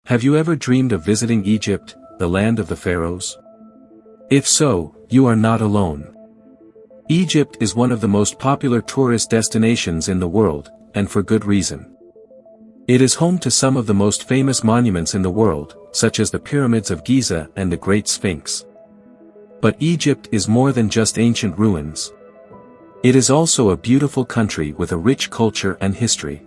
Have you ever dreamed of visiting Egypt, the land of the pharaohs? If so, you are not alone. Egypt is one of the most popular tourist destinations in the world, and for good reason. It is home to some of the most famous monuments in the world, such as the Pyramids of Giza and the Great Sphinx. But Egypt is more than just ancient ruins. It is also a beautiful country with a rich culture and history.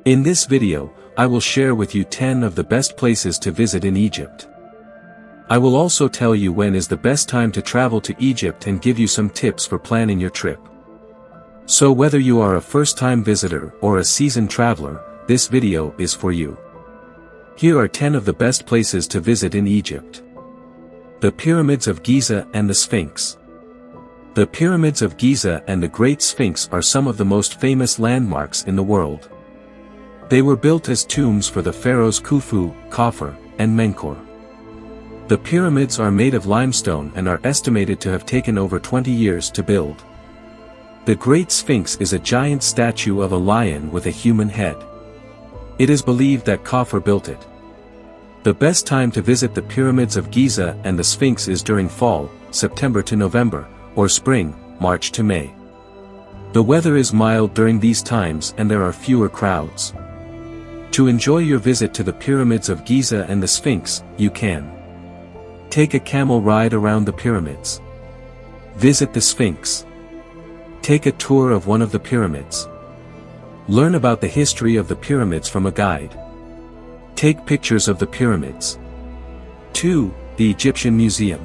In this video, I will share with you 10 of the best places to visit in Egypt. I will also tell you when is the best time to travel to Egypt and give you some tips for planning your trip. So whether you are a first-time visitor or a seasoned traveler, this video is for you. Here are 10 of the best places to visit in Egypt. The Pyramids of Giza and the Sphinx. The Pyramids of Giza and the Great Sphinx are some of the most famous landmarks in the world. They were built as tombs for the pharaohs Khufu, Khafre, and Menkaure. The pyramids are made of limestone and are estimated to have taken over 20 years to build. The Great Sphinx is a giant statue of a lion with a human head. It is believed that Khafre built it. The best time to visit the Pyramids of Giza and the Sphinx is during fall, September to November, or spring, March to May. The weather is mild during these times and there are fewer crowds. To enjoy your visit to the Pyramids of Giza and the Sphinx, you can take a camel ride around the pyramids. Visit the Sphinx. Take a tour of one of the pyramids. Learn about the history of the pyramids from a guide. Take pictures of the pyramids. 2. The Egyptian Museum.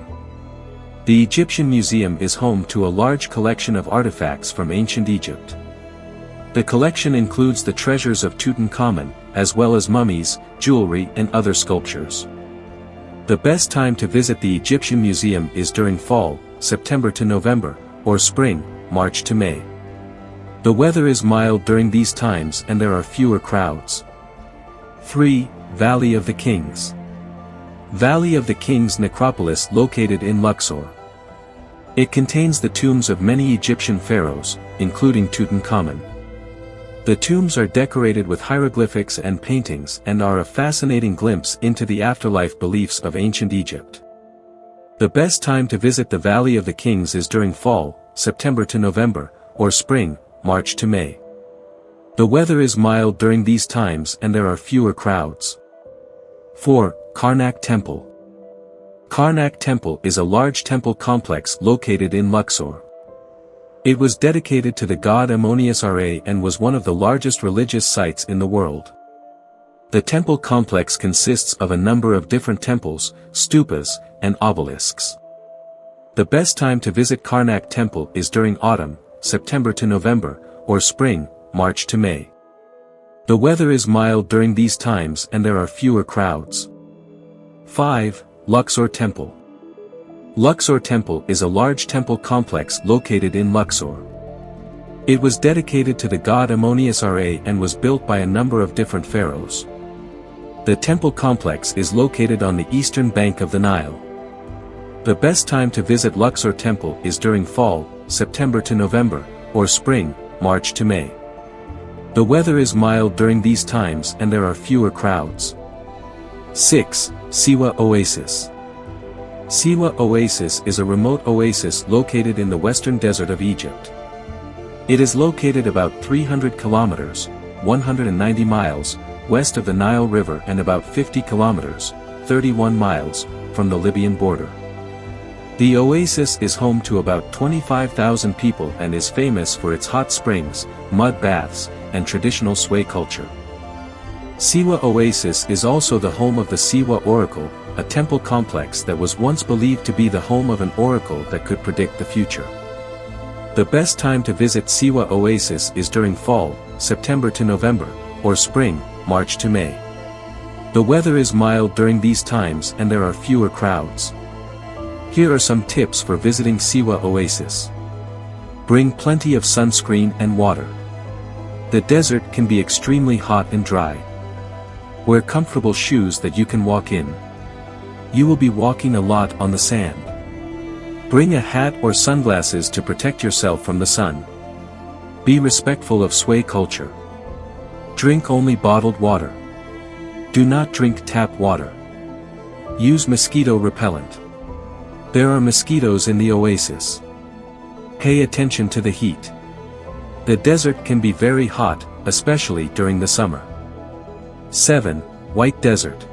The Egyptian Museum is home to a large collection of artifacts from ancient Egypt. The collection includes the treasures of Tutankhamun, as well as mummies, jewelry and other sculptures. The best time to visit the Egyptian Museum is during fall, September to November, or spring, March to May. The weather is mild during these times and there are fewer crowds. 3. Valley of the Kings. Valley of the Kings necropolis located in Luxor. It contains the tombs of many Egyptian pharaohs, including Tutankhamun. The tombs are decorated with hieroglyphics and paintings and are a fascinating glimpse into the afterlife beliefs of ancient Egypt. The best time to visit the Valley of the Kings is during fall, September to November, or spring, March to May. The weather is mild during these times and there are fewer crowds. 4. Karnak Temple. Karnak Temple is a large temple complex located in Luxor. It was dedicated to the god Ammon-Ra and was one of the largest religious sites in the world. The temple complex consists of a number of different temples, stupas, and obelisks. The best time to visit Karnak Temple is during autumn, September to November, or spring, March to May. The weather is mild during these times and there are fewer crowds. 5. Luxor Temple. Luxor Temple is a large temple complex located in Luxor. It was dedicated to the god Ammon-Ra and was built by a number of different pharaohs. The temple complex is located on the eastern bank of the Nile. The best time to visit Luxor Temple is during fall, September to November, or spring, March to May. The weather is mild during these times and there are fewer crowds. 6. Siwa Oasis. Siwa Oasis is a remote oasis located in the western desert of Egypt. It is located about 300 kilometers, 190 miles, west of the Nile River and about 50 kilometers, 31 miles, from the Libyan border. The oasis is home to about 25,000 people and is famous for its hot springs, mud baths, and traditional sway culture. Siwa Oasis is also the home of the Siwa Oracle, a temple complex that was once believed to be the home of an oracle that could predict the future. The best time to visit Siwa Oasis is during fall, September to November, or spring, March to May. The weather is mild during these times and there are fewer crowds. Here are some tips for visiting Siwa Oasis. Bring plenty of sunscreen and water. The desert can be extremely hot and dry. Wear comfortable shoes that you can walk in. You will be walking a lot on the sand. Bring a hat or sunglasses to protect yourself from the sun. Be respectful of sway culture. Drink only bottled water. Do not drink tap water. Use mosquito repellent. There are mosquitoes in the oasis. Pay attention to the heat. The desert can be very hot, especially during the summer. 7. White Desert.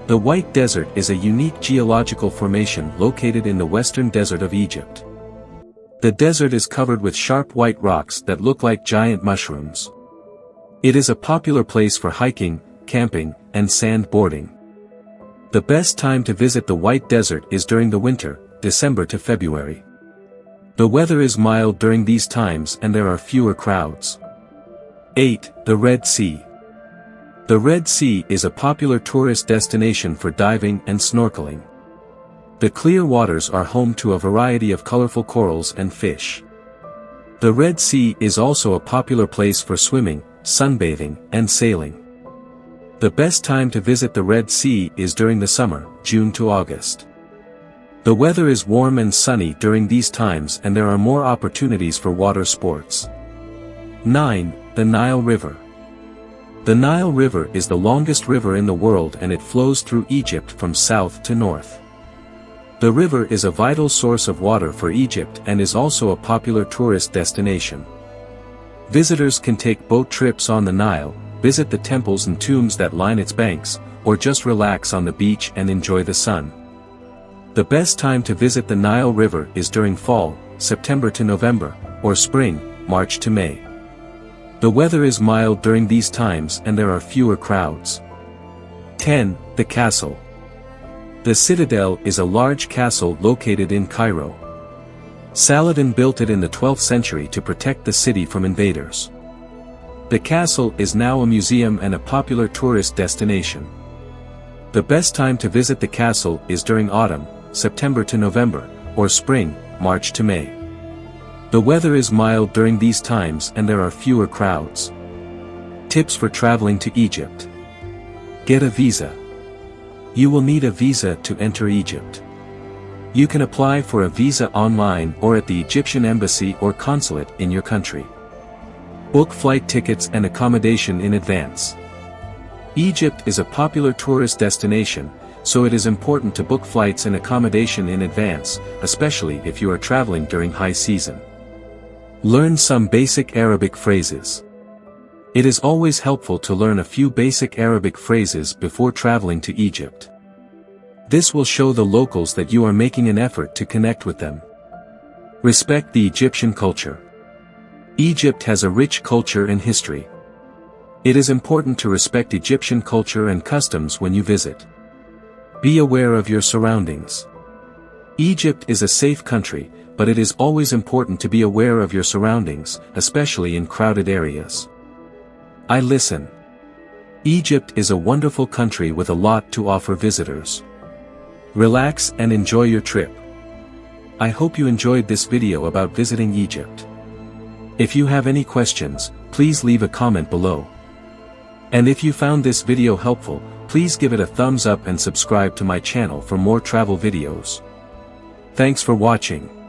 The White Desert is a unique geological formation located in the western desert of Egypt. The desert is covered with sharp white rocks that look like giant mushrooms. It is a popular place for hiking, camping, and sandboarding. The best time to visit the White Desert is during the winter, December to February. The weather is mild during these times and there are fewer crowds. 8. The Red Sea. The Red Sea is a popular tourist destination for diving and snorkeling. The clear waters are home to a variety of colorful corals and fish. The Red Sea is also a popular place for swimming, sunbathing, and sailing. The best time to visit the Red Sea is during the summer, June to August. The weather is warm and sunny during these times and there are more opportunities for water sports. 9. The Nile River. The Nile River is the longest river in the world and it flows through Egypt from south to north. The river is a vital source of water for Egypt and is also a popular tourist destination. Visitors can take boat trips on the Nile, visit the temples and tombs that line its banks, or just relax on the beach and enjoy the sun. The best time to visit the Nile River is during fall, September to November, or spring, March to May. The weather is mild during these times and there are fewer crowds. 10. The Castle. The Citadel is a large castle located in Cairo. Saladin built it in the 12th century to protect the city from invaders. The castle is now a museum and a popular tourist destination. The best time to visit the castle is during autumn, September to November, or spring, March to May. The weather is mild during these times and there are fewer crowds. Tips for traveling to Egypt. Get a visa. You will need a visa to enter Egypt. You can apply for a visa online or at the Egyptian embassy or consulate in your country. Book flight tickets and accommodation in advance. Egypt is a popular tourist destination, so it is important to book flights and accommodation in advance, especially if you are traveling during high season. Learn some basic Arabic phrases. It is always helpful to learn a few basic Arabic phrases before traveling to Egypt. This will show the locals that you are making an effort to connect with them. Respect the Egyptian culture. Egypt has a rich culture and history. It is important to respect Egyptian culture and customs when you visit. Be aware of your surroundings. Egypt is a safe country, but it is always important to be aware of your surroundings, especially in crowded areas. I listen. Egypt is a wonderful country with a lot to offer visitors. Relax and enjoy your trip. I hope you enjoyed this video about visiting Egypt. If you have any questions, please leave a comment below. And if you found this video helpful, please give it a thumbs up and subscribe to my channel for more travel videos. Thanks for watching.